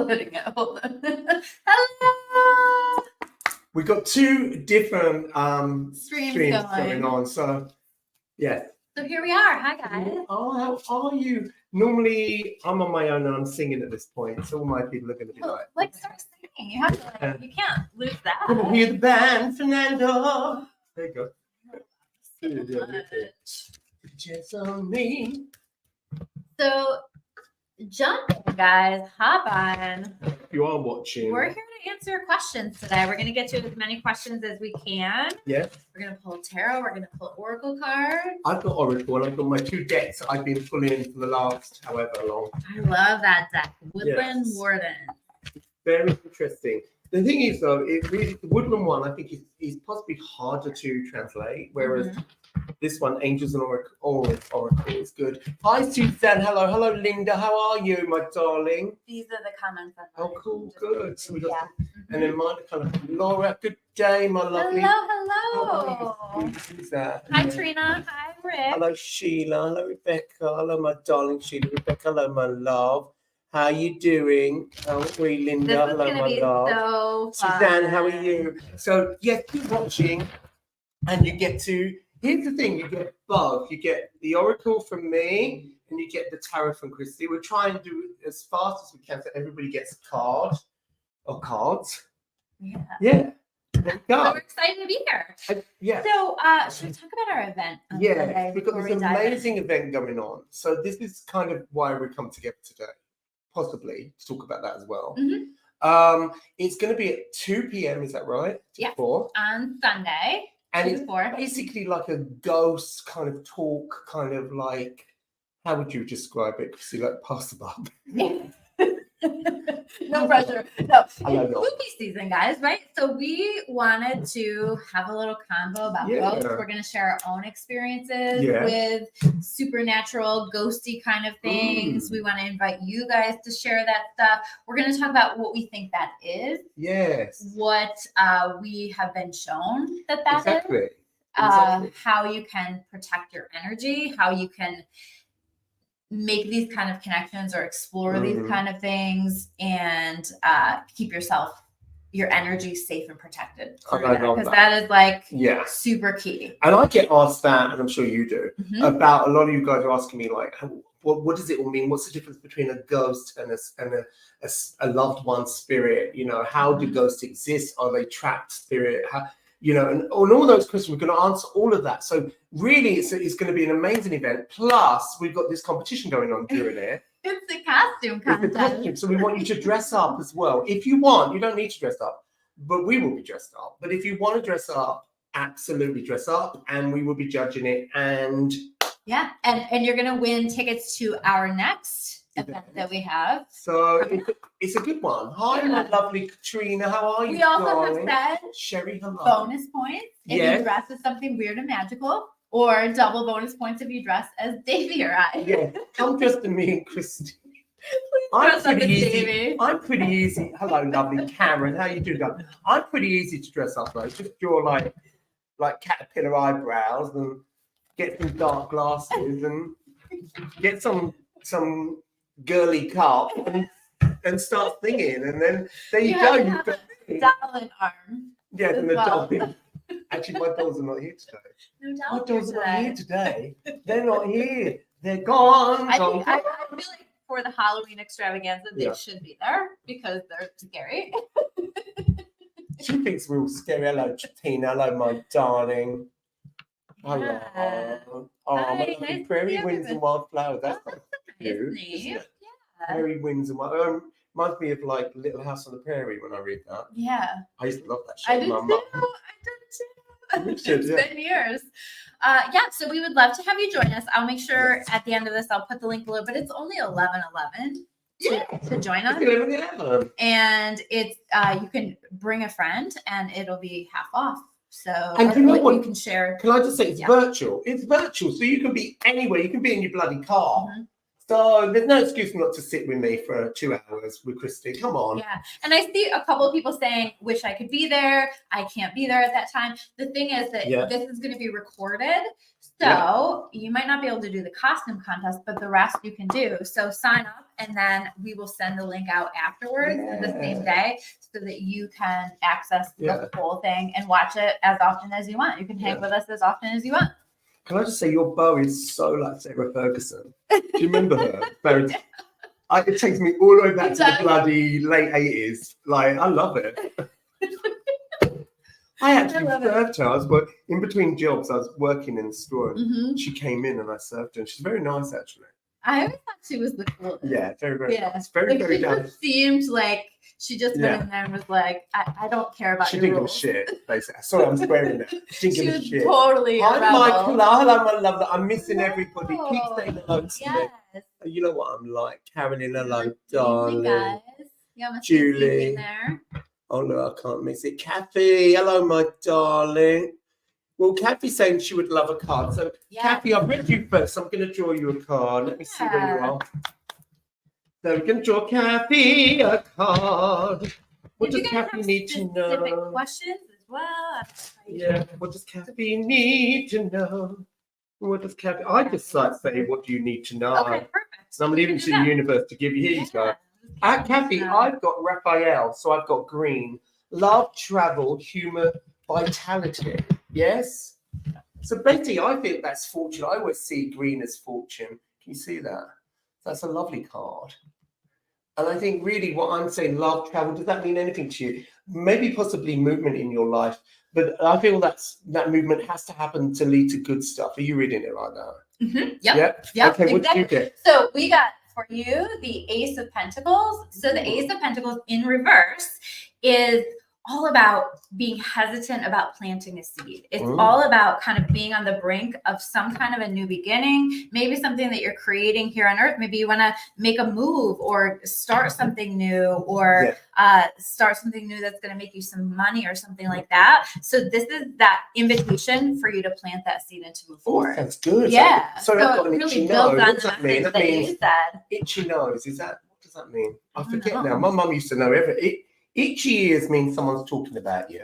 uploading it. Hold on. Hello. We've got two different Streams going on. So, yeah. So here we are. Hi, guys. Oh, how are you? Normally, I'm on my own and I'm singing at this point. So all my people are going to be like start singing. You have to. You can't lose that. Come on, hear the band, Fernando. There you go. Just on me. So, jump in, guys. Hop on. If you are watching, we're here to answer your questions today. We're going to get to as many questions as we can. Yeah. We're going to pull tarot. We're going to pull oracle cards. I've got oracle and I've got my two decks I've been pulling for the last however long. I love that deck. Woodland Warden. Very interesting. The thing is, though, the Woodland one, I think, is possibly harder to translate, whereas this one, Angels and Oracle, is good. Hi, Suzanne. Hello, Linda. How are you, my darling? These are the comments. Oh, cool, good. So we got, and then mine kind of Laura. Good day, my lovely. Hello. Who's that? Hi, Trina. Hi, Rick. Hello, Sheila. Hello, Rebecca. Hello, my darling Sheila. Rebecca. Hello, my love. How you doing? How are we, Linda? This is hello, gonna my be love. so fun. Suzanne, how are you? So, yeah, keep watching, and you get to. Here's the thing: you get both. You get the oracle from me, and you get the tarot from Christy. We'll try and do it as fast as we can, so everybody gets a card or cards. Yeah. Yeah. There you go. So we're excited to be here. Yeah. So, should we talk about our event? Yeah, we've got this amazing event going on. So this is kind of why we come together today, possibly to talk about that as well. It's going to be at 2 p.m. Is that right? Yeah. 4 on Sunday. And it's 4. basically like a ghost kind of talk, kind of like, how would you describe it? Because you like pass the buck. No pressure. No. It's spooky season, guys, right? So we wanted to have a little convo about ghosts. We're going to share our own experiences with supernatural, ghosty kind of things. We want to invite you guys to share that stuff. We're going to talk about what we think that is. Yes. What we have been shown that exactly. is. How you can protect your energy, how you can make these kind of connections or explore these kind of things and keep your energy safe and protected. Because that is like super key. And I get asked that, and I'm sure you do, about a lot of you guys are asking me like, what does it all mean? What's the difference between a ghost and a loved one spirit? You know, how do ghosts exist? Are they trapped spirit? You know, and on all those questions, we're going to answer all of that. So really, it's going to be an amazing event. Plus, we've got this competition going on during it. It's a costume contest. So we want you to dress up as well. If you want, you don't need to dress up, but we will be dressed up. But if you want to dress up, absolutely dress up, and we will be judging it. And yeah, and you're going to win tickets to our next event that we have. So it's a good one. Hi, my lovely Katrina. How are you? We also have said Sherry, hello. Bonus points if you dress as something weird and magical, or double bonus points if you dress as Davey or I. Yeah, come dress to me and Christy. I'm pretty easy. I'm pretty easy. Hello, lovely Karen. How you doing? I'm pretty easy to dress up though. Just draw like caterpillar eyebrows and get some dark glasses and get some girly cup and start singing, and then there you go. You've got doll arm. Yeah, and the doll. Actually, my dolls are not here today. No dolls. My dolls are not here today. They're not here. They're gone. I feel like for the Halloween extravaganza, they should be there because they're scary. She thinks we're all scary. Hello, Tina. Hello, my darling. Hello. Oh, my lovely prairie winds and wildflowers. That's not cute, isn't it? Prairie winds and wildflowers. Reminds me of like Little House on the Prairie when I read that. Yeah. I used to love that show. I did too. It's been years. So we would love to have you join us. I'll make sure at the end of this, I'll put the link below, but it's only 11:11 to join us. 11:11. And it's you can bring a friend and it'll be half off. So and you know what? You can share. Can I just say it's virtual? It's virtual, so you can be anywhere. You can be in your bloody car. So there's no excuse not to sit with me for 2 hours with Christy. Come on. Yeah. And I see a couple of people saying, wish I could be there. I can't be there at that time. The thing is that this is going to be recorded. So you might not be able to do the costume contest, but the rest you can do. So sign up and then we will send the link out afterwards the same day so that you can access the whole thing and watch it as often as you want. You can hang with us as often as you want. Can I just say your bow is so like Sarah Ferguson? Do you remember her? It takes me all the way back to the bloody late 80s. Like, I love it. I actually served her. I was in between jobs. I was working in the store. And she came in and I served her. And she's very nice, actually. I always thought she was the coolest. Yeah, very, very nice. Very, like, very down. Seemed like she just went in there and was like, I don't care about your rules. She didn't give a shit, basically. Sorry, I'm swearing now. She didn't give a shit. Totally Hi, Michael. Hello, my love. I'm missing everybody. Keep saying hello to me. You know what I'm like. Carolyn, hello, darling. Guys. Julie. There. Oh, no, I can't miss it. Kathy, hello, my darling. Well, Kathy's saying she would love a card. So, Kathy, I've read you first. So I'm going to draw you a card. Let me see where you are. So we're going to draw Kathy a card. What does Kathy need to know? Specific questions as well. Yeah, what does Kathy need to know? What does Kathy? I just like say, what do you need to know? Okay, perfect. So I'm leaving it to the universe to give you. Here you go. Kathy, I've got Raphael, so I've got green. Love, travel, humor, vitality. Yes? So basically, I think that's fortune. I always see green as fortune. Can you see that? That's a lovely card. And I think really what I'm saying, love, travel, does that mean anything to you? Maybe possibly movement in your life, but I feel that movement has to happen to lead to good stuff. Are you reading it like that? Mm-hmm. Yep. Okay, what did you get? So we got for you the Ace of Pentacles. So the Ace of Pentacles in reverse is all about being hesitant about planting a seed. It's all about kind of being on the brink of some kind of a new beginning, maybe something that you're creating here on earth. Maybe you want to make a move or start something new or start something new that's going to make you some money or something like that. So this is that invitation for you to plant that seed and to move forward. That's good. Yeah. So I've got an itchy nose. What does that mean? That means itchy nose. What does that mean? I forget now. My mum used to know everything. Itchy ears means someone's talking about you.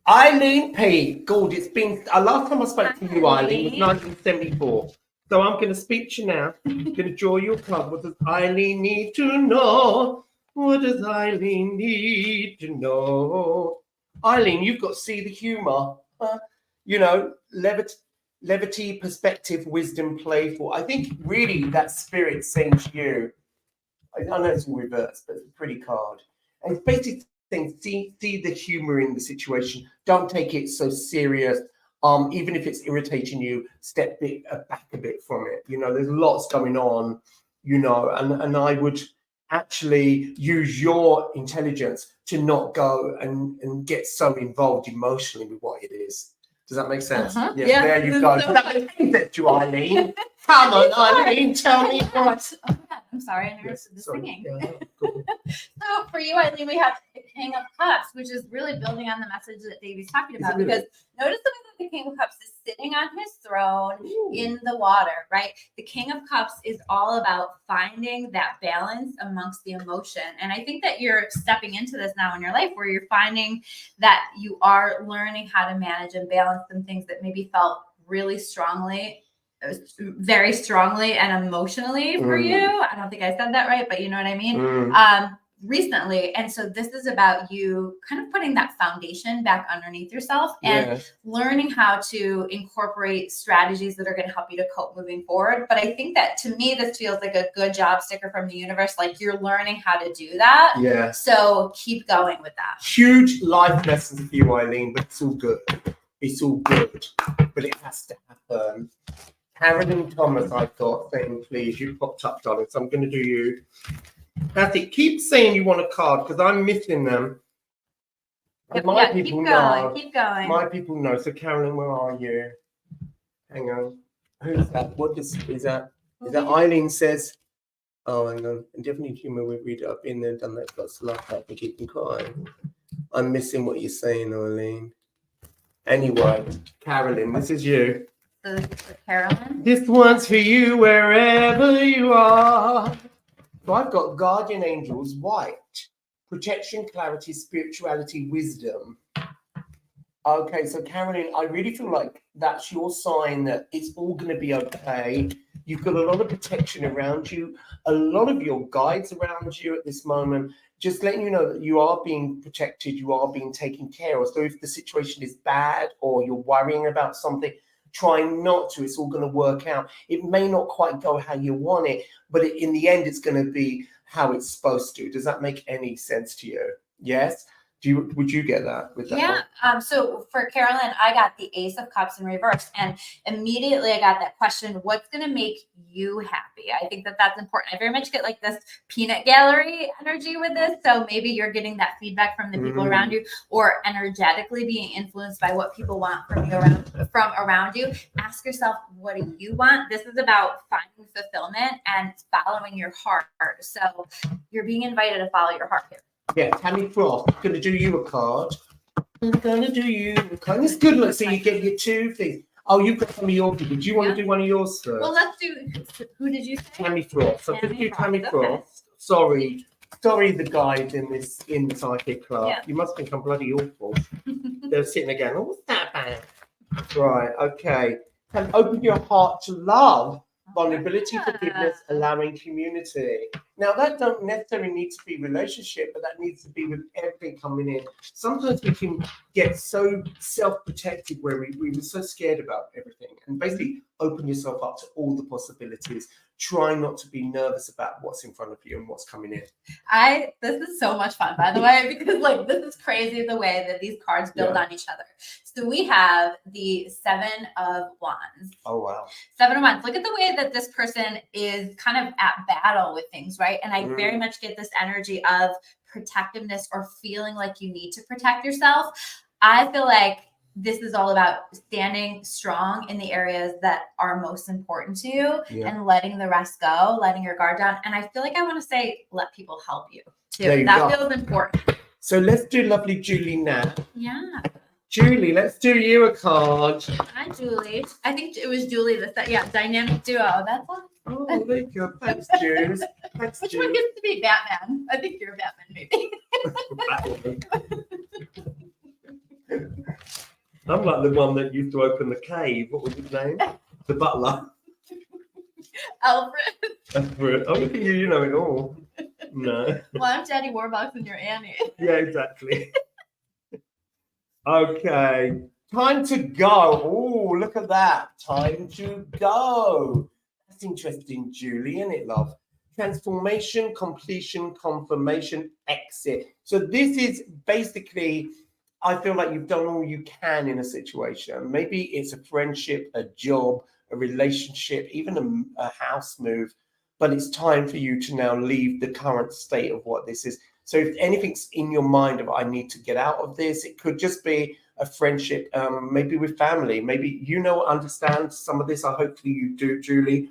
Eileen P. God, it's been... last time I spoke to you, Eileen, was 1974. So I'm going to speak to you now. I'm going to draw you a card. What does Eileen need to know? What does Eileen need to know? Eileen, you've got to see the humour. You know, levity, perspective, wisdom, playful. I think really that spirit saying to you, I know it's in reverse, but it's a pretty card. And it's basically saying, see the humor in the situation. Don't take it so serious. Even if it's irritating you, step back a bit from it. You know, there's lots going on, you know, and I would actually use your intelligence to not go and get so involved emotionally with what it is. Does that make sense? Yeah, there you go. So that makes sense to Eileen. Come on, Eileen, tell me what. I'm sorry, I never said the singing. Yeah, cool. So for you, Eileen, we have the King of Cups, which is really building on the message that Davey's talking about. Because notice the way that the King of Cups is sitting on his throne in the water, right? The King of Cups is all about finding that balance amongst the emotion. And I think that you're stepping into this now in your life where you're finding that you are learning how to manage and balance some things that maybe felt really strongly, very strongly and emotionally for you. I don't think I said that right, but you know what I mean? Recently. And so this is about you kind of putting that foundation back underneath yourself and learning how to incorporate strategies that are going to help you to cope moving forward. But I think that to me, this feels like a good job sticker from the universe. Like you're learning how to do that. Yeah. So keep going with that. Huge life lessons for you, Eileen, but it's all good. It's all good, but it has to happen. Carolyn Thomas, I thought, saying, please, you popped up, darling. So I'm going to do you. That's it. Keep saying you want a card because I'm missing them. Yep, my people know. Keep going. My people know. So Carolyn, where are you? Hang on. Who's that? What is that? Is that Eileen says? Oh, hang on. And definitely humor. We read it up in there, done that. Got to laugh up and keep them quiet. I'm missing what you're saying, Eileen. Anyway, Carolyn, this is you. So this is for Carolyn. This one's for you wherever you are. So I've got guardian angels, white, protection, clarity, spirituality, wisdom. Okay, so Carolyn, I really feel like that's your sign that it's all going to be okay. You've got a lot of protection around you, a lot of your guides around you at this moment, just letting you know that you are being protected, you are being taken care of. So if the situation is bad or you're worrying about something, try not to. It's all going to work out. It may not quite go how you want it, but in the end, it's going to be how it's supposed to. Does that make any sense to you? Yes? Would you get that with that? Yeah. So for Carolyn, I got the Ace of Cups in reverse, and immediately I got that question: what's going to make you happy? I think that that's important. I very much get like this peanut gallery energy with this. So maybe you're getting that feedback from the people around you, or energetically being influenced by what people want from around you. Ask yourself, what do you want? This is about finding fulfillment and following your heart. So you're being invited to follow your heart here. Yeah, Tammy Frost, I'm going to do you a card. I'm going to do you a card. It's good, look, so you get your two things. Oh, you've got some of your people. Do you want to do one of yours first? Well, let's do, who did you say? Tammy Frost. So just do Tammy Frost. Okay. Sorry, the guys in the psychic club. Yeah. You must think I'm bloody awful. They're sitting again. Oh, what's that about? Right, okay. And open your heart to love. Vulnerability, forgiveness, allowing community. Now, that don't necessarily need to be relationship, but that needs to be with everything coming in. Sometimes we can get so self-protected where we were so scared about everything. And basically open yourself up to all the possibilities. Try not to be nervous about what's in front of you and what's coming in. This is so much fun, by the way, because like this is crazy the way that these cards build on each other. So we have the 7 of Wands. Oh, wow. 7 of Wands. Look at the way that this person is kind of at battle with things, right? And I very much get this energy of protectiveness or feeling like you need to protect yourself. I feel like this is all about standing strong in the areas that are most important to you and letting the rest go, letting your guard down. And I feel like I want to say, let people help you too. That feels important. So let's do lovely Julie now. Yeah. Julie, let's do you a card. Hi, Julie. I think it was Julie that dynamic duo. That's all. Oh, there you go. Thanks, Jules. Thanks, Which Jules. one gets to be Batman? I think you're Batman, maybe. I'm like the one that used to open the cave. What was his name? The butler. Alfred. Alfred. Oh, look at you. You know it all. No. Well, I'm Daddy Warbucks and you're Annie. Yeah, exactly. Okay. Time to go. Oh, look at that. Time to go. That's interesting, Julie, isn't it, love? Transformation, completion, confirmation, exit. So this is basically, I feel like you've done all you can in a situation. Maybe it's a friendship, a job, a relationship, even a house move, but it's time for you to now leave the current state of what this is. So if anything's in your mind of, I need to get out of this, it could just be a friendship, maybe with family, maybe understand some of this. Hopefully you do, Julie.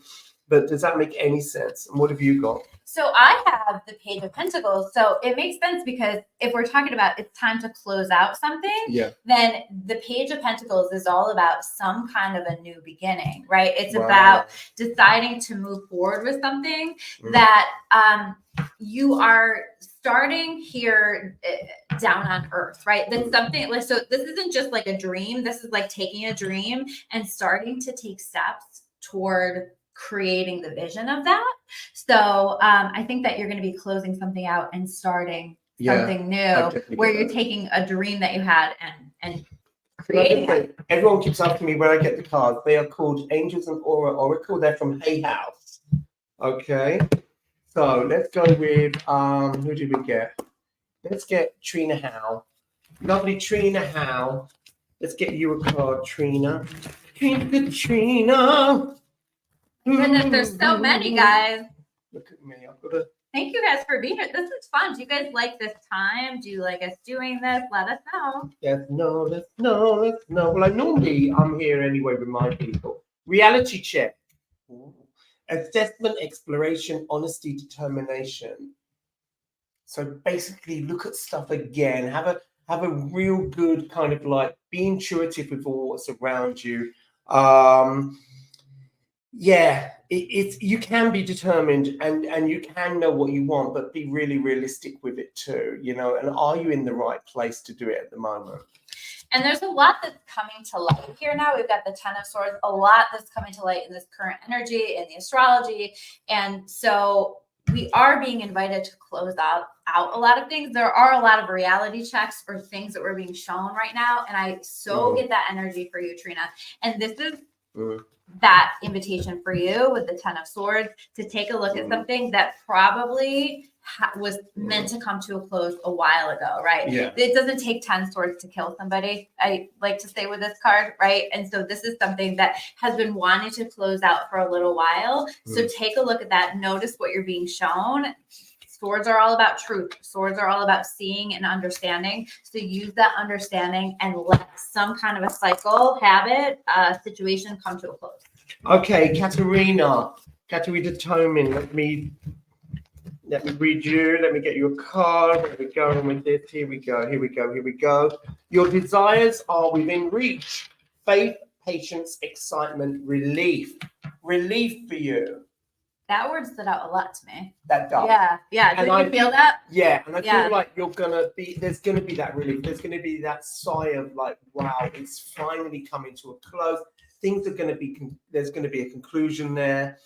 But does that make any sense? And what have you got? So I have the Page of Pentacles. So it makes sense because if we're talking about it's time to close out something, then the Page of Pentacles is all about some kind of a new beginning, right? It's about deciding to move forward with something that you are starting here down on earth, right? That's something like, so this isn't just like a dream. This is like taking a dream and starting to take steps toward creating the vision of that. So I think that you're going to be closing something out and starting something new where you're taking a dream that you had and creating it. Everyone keeps asking me where I get the cards. They are called Angels and Aura Oracle. They're from Hay House. Okay. So let's go with who did we get? Let's get Trina Howe. Lovely Trina Howe. Let's get you a card, Trina. Trina. Goodness, there's so many, guys. Look at me. I've got to. Thank you guys for being here. This is fun. Do you guys like this time? Do you like us doing this? Let us know. Yes, no, let's know. Well, normally I'm here anyway with my people. Reality check. Ooh. Assessment, exploration, honesty, determination. So basically look at stuff again. Have a real good kind of like be intuitive with all what's around you. Yeah, it's you can be determined and you can know what you want, but be really realistic with it too, you know. And are you in the right place to do it at the moment? And there's a lot that's coming to light here now. We've got the Ten of Swords, a lot that's coming to light in this current energy, in the astrology. And so we are being invited to close out a lot of things. There are a lot of reality checks or things that we're being shown right now. And I get that energy for you, Trina. And this is that invitation for you with the Ten of Swords to take a look at something that probably was meant to come to a close a while ago, right? Yeah. It doesn't take 10 swords to kill somebody. I like to say with this card, right? And so this is something that has been wanting to close out for a little while. So take a look at that. Notice what you're being shown. Swords are all about truth. Swords are all about seeing and understanding. So use that understanding and let some kind of a cycle, habit, situation come to a close. Okay, Katerina Tomin, let me read you. Let me get you a card. Where we're going with this. Here we go. Your desires are within reach. Faith, patience, excitement, relief. Relief for you. That word stood out a lot to me. That does. Yeah. Did you feel that? Yeah, and I feel like there's gonna be that relief. There's gonna be that sigh of like, wow, it's finally coming to a close. Things are gonna be, there's gonna be a conclusion there.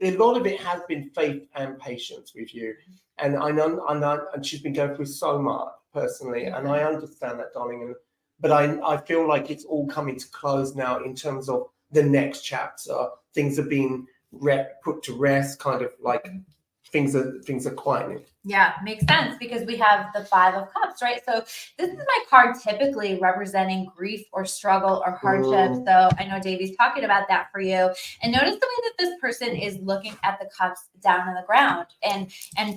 A lot of it has been faith and patience with you. And I know, and she's been going through so much personally, and I understand that, darling. But I feel like it's all coming to close now in terms of the next chapter. Things are being put to rest, kind of like things are quieting. Yeah, makes sense because we have the Five of Cups, right? So this is my card typically representing grief or struggle or hardship. So I know Davey's talking about that for you. And notice the way that this person is looking at the cups down on the ground and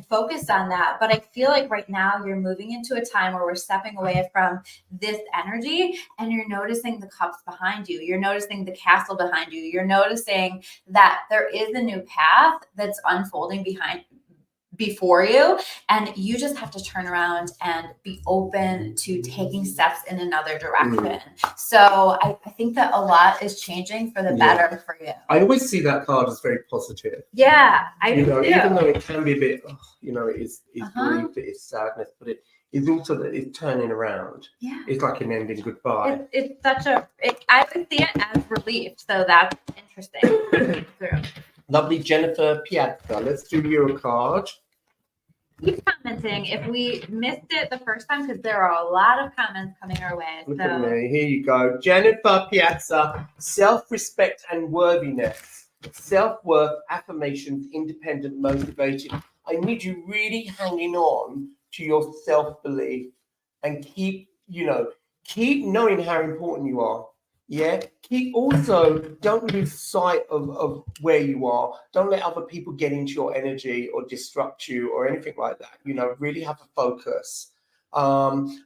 focus on that. But I feel like right now you're moving into a time where we're stepping away from this energy and you're noticing the cups behind you. You're noticing the castle behind you. You're noticing that there is a new path that's unfolding before you, and you just have to turn around and be open to taking steps in another direction. So I think that a lot is changing for the better for you. I always see that card as very positive. Yeah, I do. Even though it can be a bit, it's grief, it's sadness, but it is also that it's turning around. Yeah, it's like an ending goodbye. It's such I would see it as relief. So that's interesting. Lovely Jennifer Piazza. Let's do you a card. Keep commenting if we missed it the first time because there are a lot of comments coming our way. Look at me. Here you go. Jennifer Piazza. Self-respect and worthiness. Self-worth, affirmations, independent, motivated. I need you really hanging on to your self-belief and keep knowing how important you are. Yeah. Don't lose sight of where you are. Don't let other people get into your energy or disrupt you or anything like that. Really have a focus.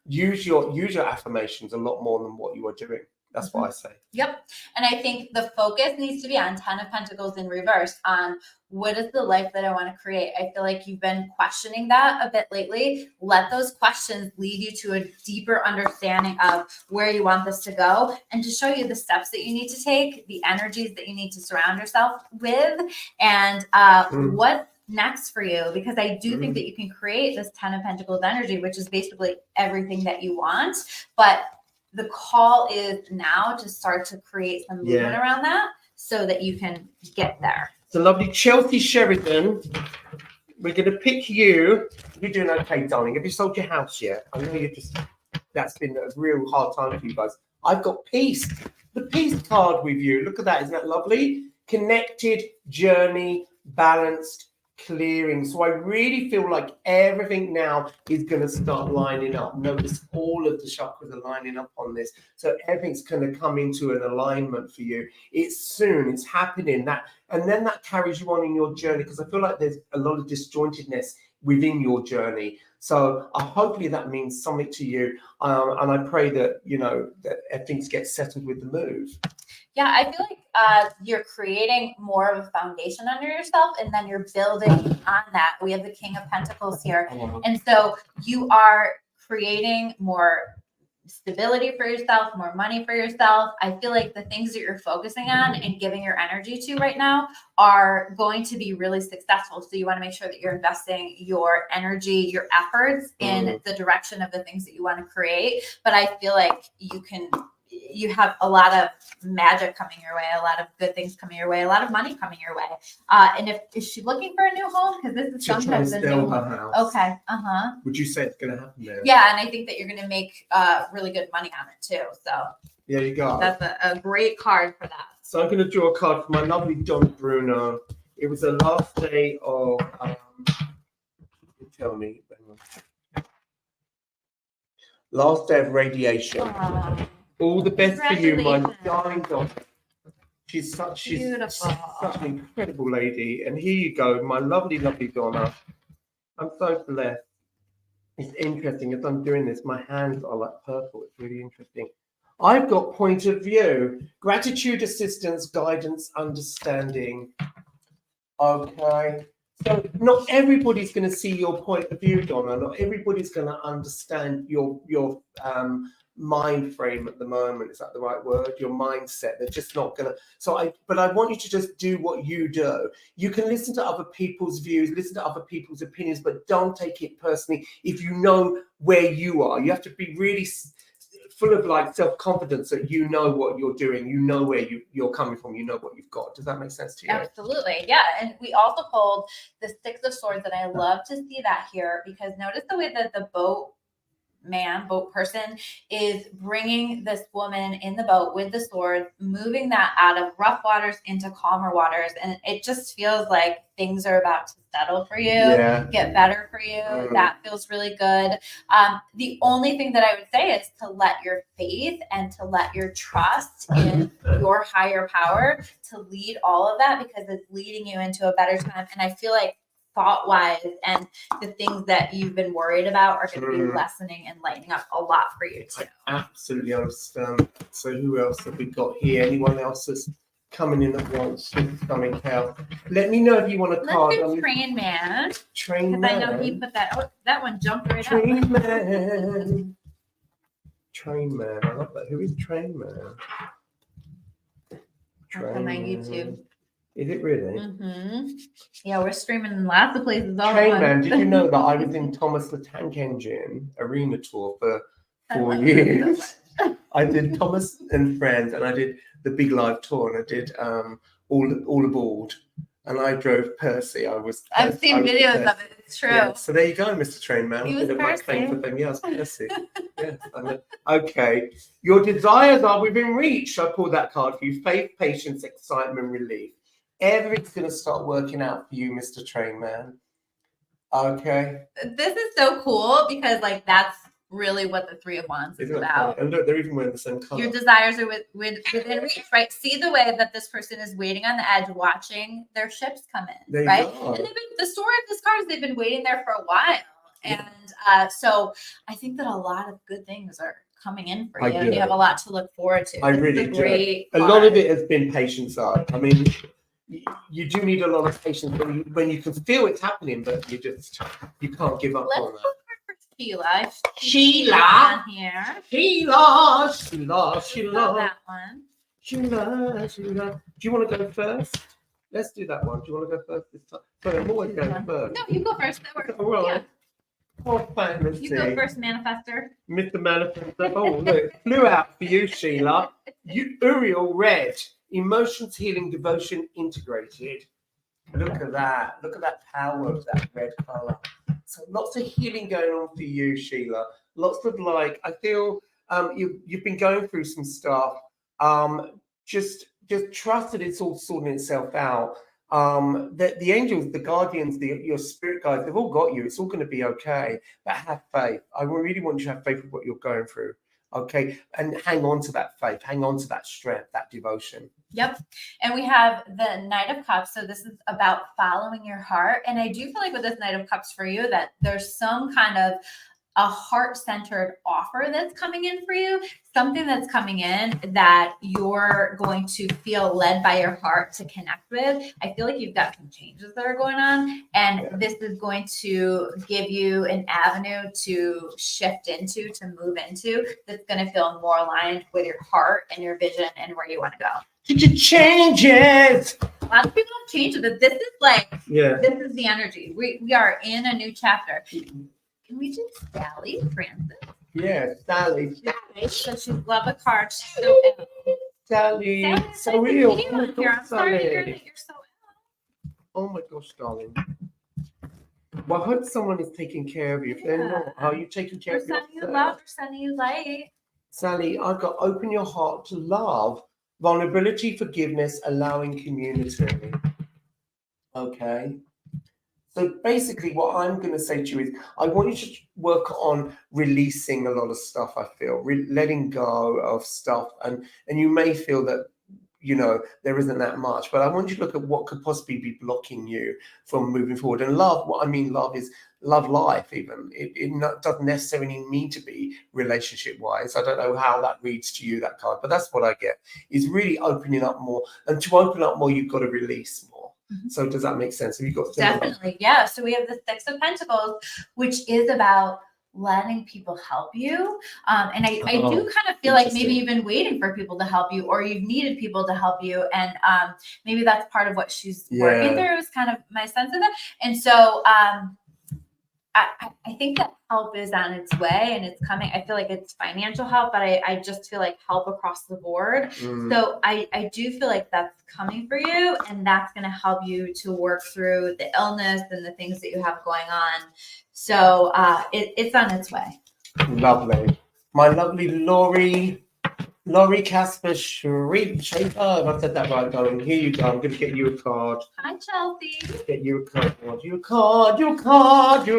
Use your affirmations a lot more than what you are doing. That's what I say. Yep. And I think the focus needs to be on 10 of Pentacles in reverse, on what is the life that I want to create. I feel like you've been questioning that a bit lately. Let those questions lead you to a deeper understanding of where you want this to go and to show you the steps that you need to take, the energies that you need to surround yourself with, and what's next for you. Because I do think that you can create this 10 of Pentacles energy, which is basically everything that you want. But the call is now to start to create some movement around that so that you can get there. The lovely Chelsea Sheridan. We're going to pick you. You're doing okay, darling. Have you sold your house yet? I know that's been a real hard time for you guys. I've got peace. The peace card with you. Look at that. Isn't that lovely? Connected, journey, balanced, clearing. So I really feel like everything now is going to start lining up. Notice all of the chakras are lining up on this. So everything's going to come into an alignment for you. It's happening. And then that carries you on in your journey, because I feel like there's a lot of disjointedness within your journey. So hopefully that means something to you. And I pray that, that things get settled with the move. Yeah, I feel like you're creating more of a foundation under yourself, and then you're building on that. We have the King of Pentacles here. And so you are creating more stability for yourself, more money for yourself. I feel like the things that you're focusing on and giving your energy to right now are going to be really successful. So you want to make sure that you're investing your energy, your efforts in the direction of the things that you want to create. But I feel like you have a lot of magic coming your way, a lot of good things coming your way, a lot of money coming your way. And is she looking for a new home? Because this is She's sometimes trying a to new sell her home. house. Okay. Would you say it's going to happen there? Yeah, and I think that you're going to make really good money on it too. So There you go. that's a great card for that. So I'm going to draw a card for my lovely Don Bruno. It was the last day of, tell me, last day of radiation. All the best for you, my darling Don. She's such an incredible lady. And here you go, my lovely, lovely Donna. I'm so blessed. It's interesting as I'm doing this, my hands are like purple. It's really interesting. I've got point of view, gratitude, assistance, guidance, understanding. Okay. So not everybody's going to see your point of view, Donna. Not everybody's going to understand your mind frame at the moment. Is that the right word? Your mindset. They're just not going to. But I want you to just do what you do. You can listen to other people's views, listen to other people's opinions, but don't take it personally. If you know where you are, you have to be really full of like self-confidence that you know what you're doing, you know where you're coming from, you know what you've got. Does that make sense to you? Absolutely. Yeah. And we also pulled the Six of Swords, and I love to see that here because notice the way that the boat person is bringing this woman in the boat with the sword, moving that out of rough waters into calmer waters. And it just feels like things are about to settle for you, get better for you. That feels really good. The only thing that I would say is to let your faith and to let your trust in your higher power to lead all of that, because it's leading you into a better time. And I feel like thought-wise and the things that you've been worried about are going to be lessening and lightening up a lot for you too. I absolutely understand. So who else have we got here? Anyone else that's coming in at once with stomach health? Let me know if you want a card. Let's do Train Man. Train Man. I know he put that. Oh, that one jumped right Train up. Man. Train Man. I love that. Who is Train Man? That's on my YouTube. Is it really? Yeah, we're streaming in lots of places. Train Man, did you know that I was in Thomas the Tank Engine arena tour for 4 years? I did Thomas and Friends, and I did the Big Live tour, and I did all aboard, and I drove Percy. I've seen videos of it. It's true. Yeah, so there you go, Mr. Train Man. He was Percy. Yeah, I was Percy. Yes, I know. Okay, your desires are within reach. I pulled that card for you: faith, patience, excitement, relief. Everything's going to start working out for you, Mr. Train Man. Okay. This is so cool because, like, that's really what the Three of Wands is about. And look, they're even wearing the same color. Your desires are within reach, right? See the way that this person is waiting on the edge, watching their ships come in, right? And the story of this card is they've been waiting there for a while. And so I think that a lot of good things are coming in for you. And you have a lot to look forward to. I really do. A lot of it has been patience. I mean, you do need a lot of patience when you can feel it's happening, but you can't give up on that. Sheila. Sheila. Here. Sheila. That one. Sheila. Do you want to go first? Let's do that one. Do you want to go first this time? But I'm always going first. No, you go first. That works. All right. Oh, fantasy. You go first, Manifester. Mr. Manifester. Oh, look, it flew out for you, Sheila. Uriel Red. Emotions, healing, devotion, integrated. Look at that. Look at that power of that red color. So lots of healing going on for you, Sheila. Lots of I feel you've been going through some stuff. Just trust that it's all sorting itself out. The angels, the guardians, your spirit guides, they've all got you. It's all going to be okay. But have faith. I really want you to have faith with what you're going through. Okay, and hang on to that faith, hang on to that strength, that devotion. Yep. And we have the Knight of Cups. So this is about following your heart. And I do feel like with this Knight of Cups for you that there's some kind of a heart-centered offer that's coming in for you, something that's coming in that you're going to feel led by your heart to connect with. I feel like you've got some changes that are going on, and this is going to give you an avenue to shift into, to move into, that's going to feel more aligned with your heart and your vision and where you want to go. Did you change it? Lots of people have changed it, but this is like, Yeah. this is the energy. We are in a new chapter. Can we do Sally Francis? Yeah, Sally. So she's love a card. She's so ill. Sally. Sally, So nice to real. meet you Oh my on here. I'm gosh, sorry to hear Sally. that you're so ill. Oh my gosh, darling. Well, I hope someone is taking care of you. If they're not, how are you taking care We're of yourself? sending you love. We're sending you light. Sally, I've got open your heart to love, vulnerability, forgiveness, allowing community. Okay. So basically, what I'm going to say to you is, I want you to work on releasing a lot of stuff. I feel letting go of stuff, and you may feel that, you know, there isn't that much, but I want you to look at what could possibly be blocking you from moving forward. And love, what I mean, love is love life. Even it doesn't necessarily mean to be relationship wise. I don't know how that reads to you, that card, but that's what I get, is really opening up more. And to open up more, you've got to release more. So does that make sense? Have you got Definitely, yeah. So we have the Six of Pentacles, which is about letting people help you. And I do kind of feel like maybe you've been waiting for people to help you, or you've needed people to help you. And maybe that's part of what she's working through, is kind of my sense of it. And so I think that help is on its way and it's coming. I feel like it's financial help, but I just feel like help across the board. So I do feel like that's coming for you, and that's going to help you to work through the illness and the things that you have going on. So it's on its way. Lovely. My lovely Laurie Casper Shaper. If I said that right, darling. Here you go. I'm going to get you a card. Hi, Chelsea. Get you a card. Your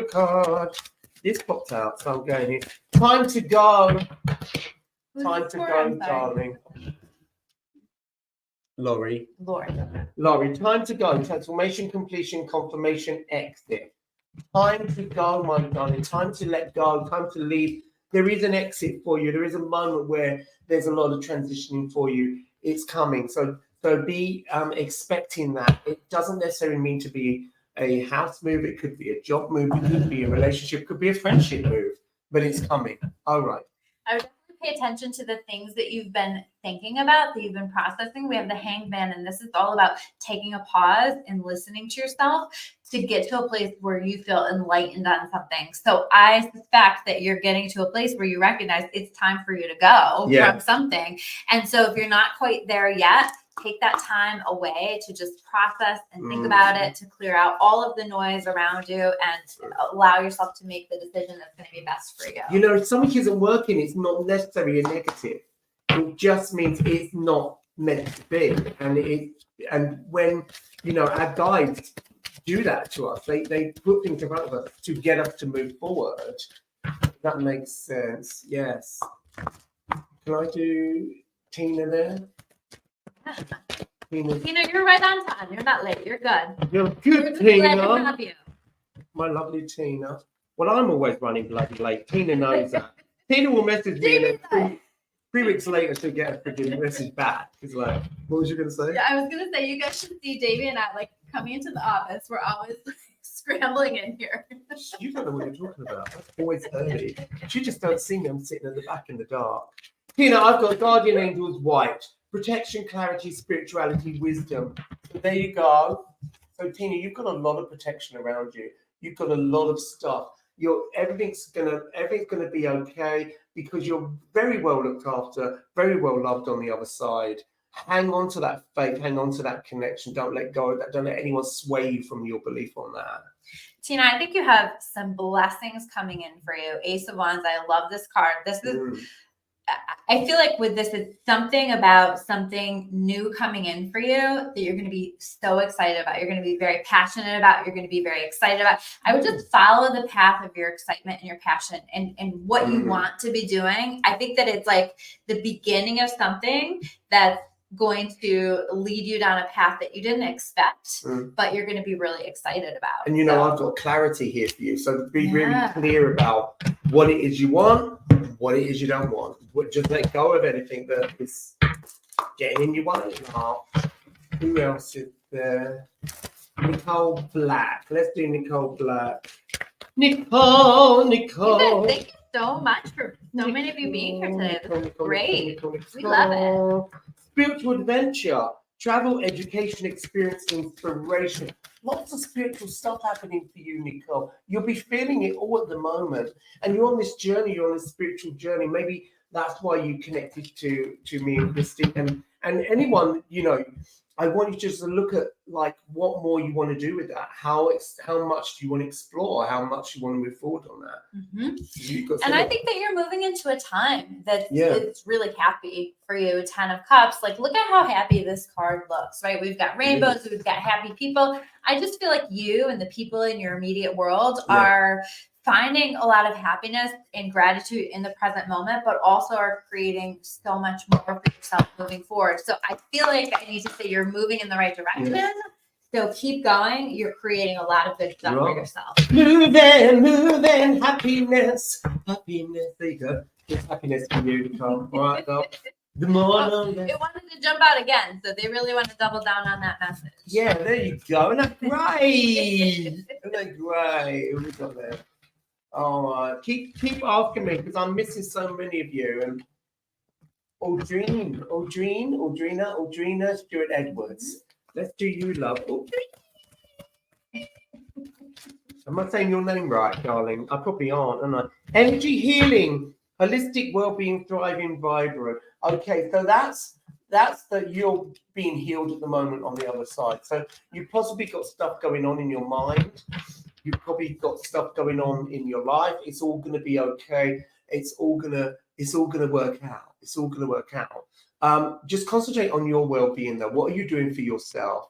card. This popped out, so I'm going here. Time to go. Time to go, darling. Laurie, time to go. Transformation, completion, confirmation, exit. Time to go, my darling. Time to let go. Time to leave. There is an exit for you. There is a moment where there's a lot of transitioning for you. It's coming. So be expecting that. It doesn't necessarily mean to be a house move. It could be a job move. It could be a relationship. It could be a friendship move. But it's coming. All right. I would definitely pay attention to the things that you've been thinking about, that you've been processing. We have the Hanged Man, and this is all about taking a pause and listening to yourself to get to a place where you feel enlightened on something. So I suspect that you're getting to a place where you recognize it's time for you to go from something. And so if you're not quite there yet, take that time away to just process and think about it, to clear out all of the noise around you and allow yourself to make the decision that's going to be best for you. You know, if something isn't working, it's not necessarily a negative. It just means it's not meant to be. And when, you know, our guides do that to us, they put things in front of us to get us to move forward. That makes sense. Yes. Can I do Tina there? Tina, you're right on time. You're not late. You're good. You're good, We're just glad to Tina. have you. My lovely Tina. Well, I'm always running bloody late. Tina knows that. Tina will message me and 3 weeks later she'll get a freaking message back. It's like, what was you gonna say? Yeah, I was gonna say, you guys should see Davey and I like coming into the office. We're always like, scrambling in here. You don't know what you're talking about. That's always early. She just don't see me. I'm sitting at the back in the dark. Tina, I've got Guardian Angels White. Protection, clarity, spirituality, wisdom. So there you go. So Tina, you've got a lot of protection around you. You've got a lot of stuff. Everything's gonna be okay because you're very well looked after, very well loved on the other side. Hang on to that faith, hang on to that connection. Don't let go of that. Don't let anyone sway you from your belief on that. Tina, I think you have some blessings coming in for you. Ace of Wands. I love this card. This is. I feel like with this, it's something about something new coming in for you that you're going to be so excited about. You're going to be very passionate about. You're going to be very excited about. I would just follow the path of your excitement and your passion and what you want to be doing. I think that it's like the beginning of something that's going to lead you down a path that you didn't expect, but you're going to be really excited about. And you know, I've got clarity here for you. So be really clear about what it is you want, what it is you don't want. Just let go of anything that is getting in your way. Oh, who else is there? Nicole Black. Let's do Nicole Black. Nicole. Thank you so much for so many of you being here today. This is great. We love it. Spiritual adventure, travel, education, experience, inspiration. Lots of spiritual stuff happening for you, Nicole. You'll be feeling it all at the moment. And you're on this journey, you're on a spiritual journey. Maybe that's why you connected to me and Christy. And anyone, you know, I want you just to look at like what more you want to do with that. How much do you want to explore? How much you want to move forward on that? And I think that you're moving into a time that it's really happy for you. 10 of Cups. Like, look at how happy this card looks, right? We've got rainbows. We've got happy people. I just feel like you and the people in your immediate world are finding a lot of happiness and gratitude in the present moment, but also are creating so much more for yourself moving forward. So I feel like I need to say you're moving in the right direction. So keep going. You're creating a lot of good stuff for yourself. Moving, happiness. There you go. It's happiness for you to come. All right, go. The morning. It wanted to jump out again, so they really want to double down on that message. Yeah, there you go. And that's great. Isn't that great? We got there. Oh, keep asking me because I'm missing so many of you. And Aldrina, Stewart Edwards. Let's do you, love. Am I saying your name right, darling? I probably aren't, am I? Energy healing, holistic well-being, thriving, vibrant. Okay, so that's that you're being healed at the moment on the other side. So you've possibly got stuff going on in your mind. You've probably got stuff going on in your life. It's all going to be okay. It's all going to work out. It's all going to work out. Just concentrate on your well-being though. What are you doing for yourself?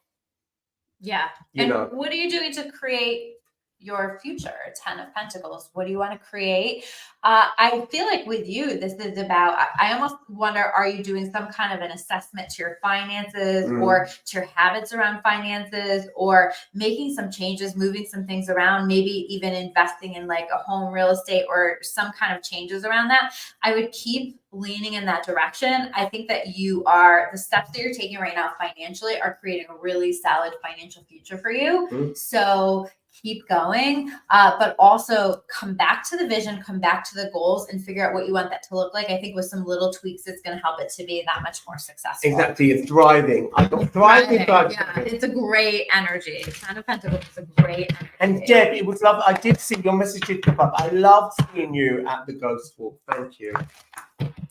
Yeah. What are you doing to create your future? 10 of Pentacles. What do you want to create? I feel like with you, this is about, I almost wonder, are you doing some kind of an assessment to your finances or to your habits around finances, or making some changes, moving some things around, maybe even investing in like a home, real estate, or some kind of changes around that? I would keep leaning in that direction. I think that the steps that you're taking right now financially are creating a really solid financial future for you. So keep going, but also come back to the vision, come back to the goals, and figure out what you want that to look like. I think with some little tweaks, it's going to help it to be that much more successful. Exactly. It's thriving. I got thriving. Yeah, it's a great energy. 10 of Pentacles is a great energy. And Deb, it was lovely. I did see your messages pop up. I loved seeing you at the Ghost Walk. Thank you.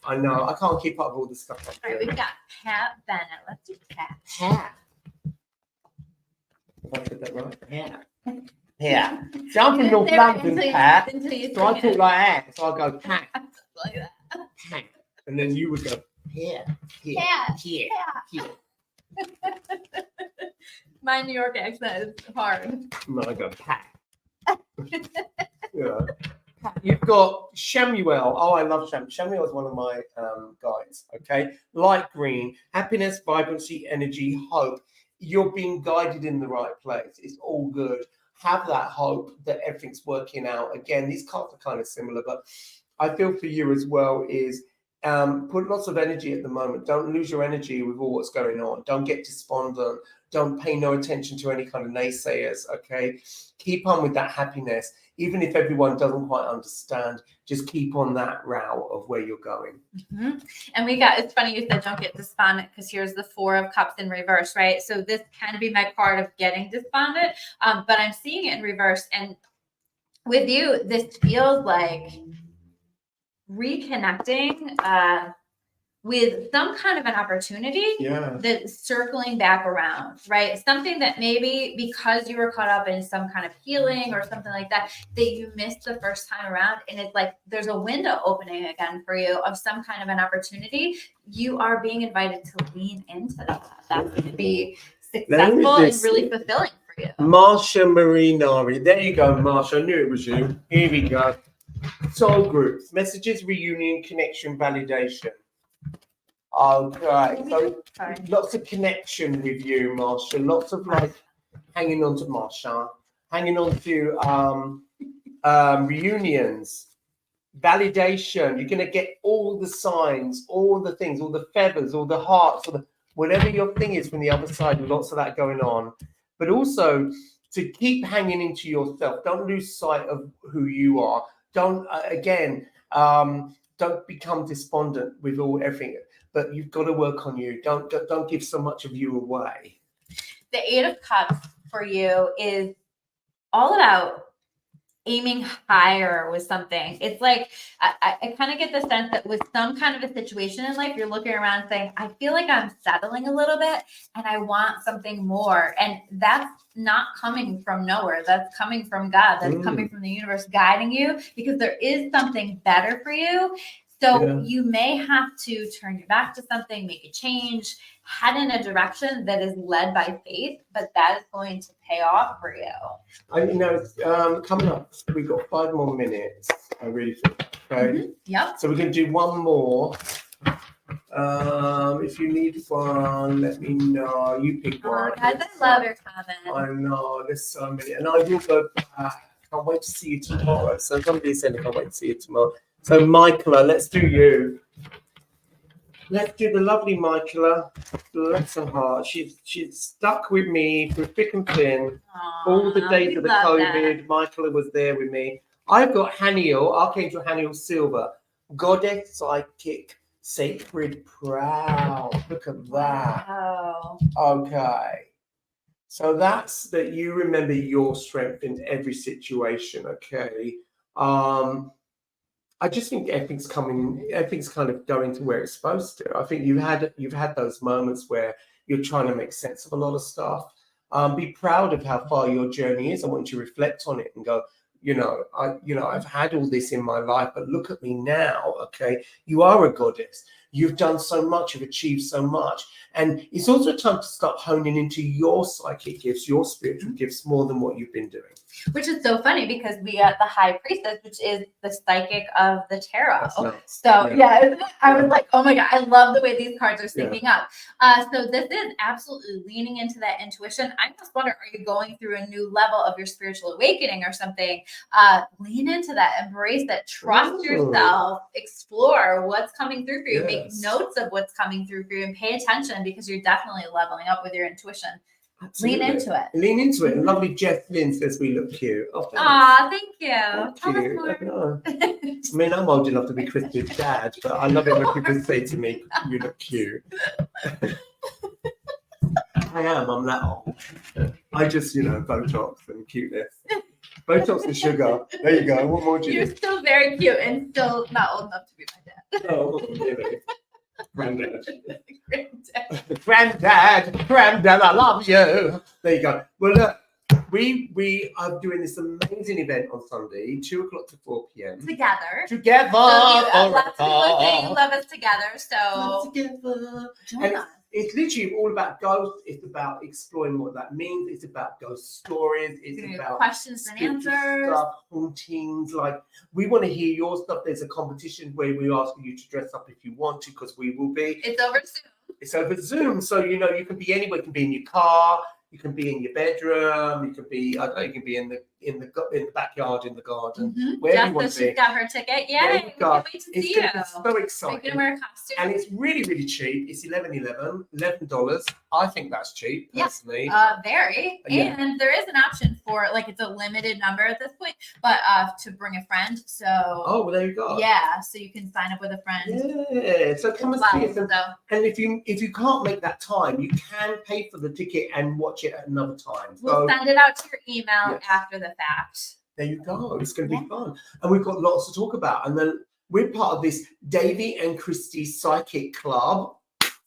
I know. I can't keep up with all the stuff. All right, we've got Pat Bennett. Let's do Pat. If I said that right. Yeah. So I'm from North London, Pat. So I talk like that. So I go, Pat. Like that. Pat. And then you would go, here. My New York accent is hard. No, I go, Pat. Yeah. You've got Shamuel. Oh, I love Shamuel. Shamuel is one of my guides. Okay. Light green, happiness, vibrancy, energy, hope. You're being guided in the right place. It's all good. Have that hope that everything's working out. Again, these cards are kind of similar, but I feel for you as well is put lots of energy at the moment. Don't lose your energy with all what's going on. Don't get despondent. Don't pay no attention to any kind of naysayers, okay? Keep on with that happiness. Even if everyone doesn't quite understand, just keep on that route of where you're going. And it's funny you said don't get despondent, because here's the 4 of Cups in reverse, right? So this kind of be my card of getting despondent, but I'm seeing it in reverse. And with you, this feels like reconnecting with some kind of an opportunity that's circling back around, right? Something that maybe because you were caught up in some kind of healing or something like that you missed the first time around. And it's like there's a window opening again for you of some kind of an opportunity. You are being invited to lean into that. That's going to be successful and really fulfilling for you. Marsha Marinari. There you go, Marsha. I knew it was you. Here we go. Soul groups, messages, reunion, connection, validation. Okay, so lots of connection with you, Marsha. Lots of like hanging on to Marsha, hanging on to reunions. validation. You're going to get all the signs, all the things, all the feathers, all the hearts, all the whatever your thing is from the other side. Lots of that going on, but also to keep hanging into yourself. Don't lose sight of who you are. Don't don't become despondent with everything. But you've got to work on you. Don't give so much of you away. The Eight of Cups for you is all about aiming higher with something. It's like I kind of get the sense that with some kind of a situation in life, you're looking around saying, I feel like I'm settling a little bit and I want something more. And that's not coming from nowhere. That's coming from God. That's coming from the universe guiding you, because there is something better for you. So you may have to turn your back to something, make a change, head in a direction that is led by faith, but that is going to pay off for you. I know, coming up, we've got 5 more minutes, I really think. Okay. Yep. So we're going to do one more. If you need one, let me know. You pick one. Guys, I love your comments. I know, there's so many. And I will go back. Can't wait to see you tomorrow. So somebody said I can't wait to see you tomorrow. So Michaela, let's do you. Let's do the lovely Michaela. Bless her heart. She's stuck with me through thick and thin. All the days of the COVID. That. Michaela was there with me. I've got Haniel, Archangel Haniel Silver, Goddess Psychic, Sacred Proud. Look at that. Wow. Okay. So that's that you remember your strength in every situation, okay? I just think everything's kind of going to where it's supposed to. I think you've had those moments where you're trying to make sense of a lot of stuff. Be proud of how far your journey is. I want you to reflect on it and go, I've had all this in my life, but look at me now. Okay, you are a goddess. You've done so much. You've achieved so much. And it's also time to start honing into your psychic gifts, your spiritual gifts, more than what you've been doing. Which is so funny because we got the High Priestess, which is the psychic of the tarot. Nice. So I was like, oh my God, I love the way these cards are syncing up. So this is absolutely leaning into that intuition. I just wonder, are you going through a new level of your spiritual awakening or something? Lean into that, embrace that, trust yourself, explore what's coming through for you, make notes of what's coming through for you, and pay attention, because you're definitely leveling up with your intuition. Absolutely. Lean into it. Lean into it. And lovely Jeff Lynn says we look cute. Thank you. Thank you. I mean, I'm old enough to be Christy's dad, but I love it when people say to me, you look cute. I am. I'm that old. I just, Botox and cuteness. Botox and sugar. There you go. What more do you You're still very cute and still not old enough to be my dad. Oh, really? Granddad, I love you. There you go. Well, look, we are doing this amazing event on Sunday, 2 o'clock to 4 p.m. Together. So lots of people say you love us together. So join us. It's literally all about ghosts. It's about exploring what that means. It's about ghost stories. It's about questions and answers, stuff, hauntings. Like, we want to hear your stuff. There's a competition where we ask you to dress up if you want to, because we will be. It's over Zoom. It's over Zoom, so you can be anywhere. You can be in your car. You can be in your bedroom. You can be, I don't know, you can be in the backyard, in the garden. Wherever you want to be. She's got her ticket. Yay! We can't wait to see you. It's so exciting. You're gonna wear a costume. And it's really, really cheap. It's $11. I think that's cheap, personally. Very. Yeah. And there is an option for, like, it's a limited number at this point, but to bring a friend. So well, there you go. Yeah, so you can sign up with a friend. Yeah. So come and see us. And if you can't make that time, you can pay for the ticket and watch it at another time. We'll send it out to your email after the fact. There you go. It's going to be fun. And we've got lots to talk about. And then we're part of this Davey and Christy Psychic Club.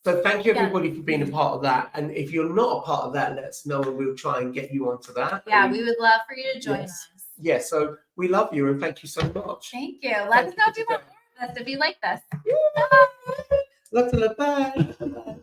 So thank you, everybody, for being a part of that. And if you're not a part of that, let us know and we'll try and get you onto that. Yeah, we would love for you to join us. Yeah, so we love you and thank you so much. Thank you. Let us know if you want more of this, if you like this. Yeah. Bye.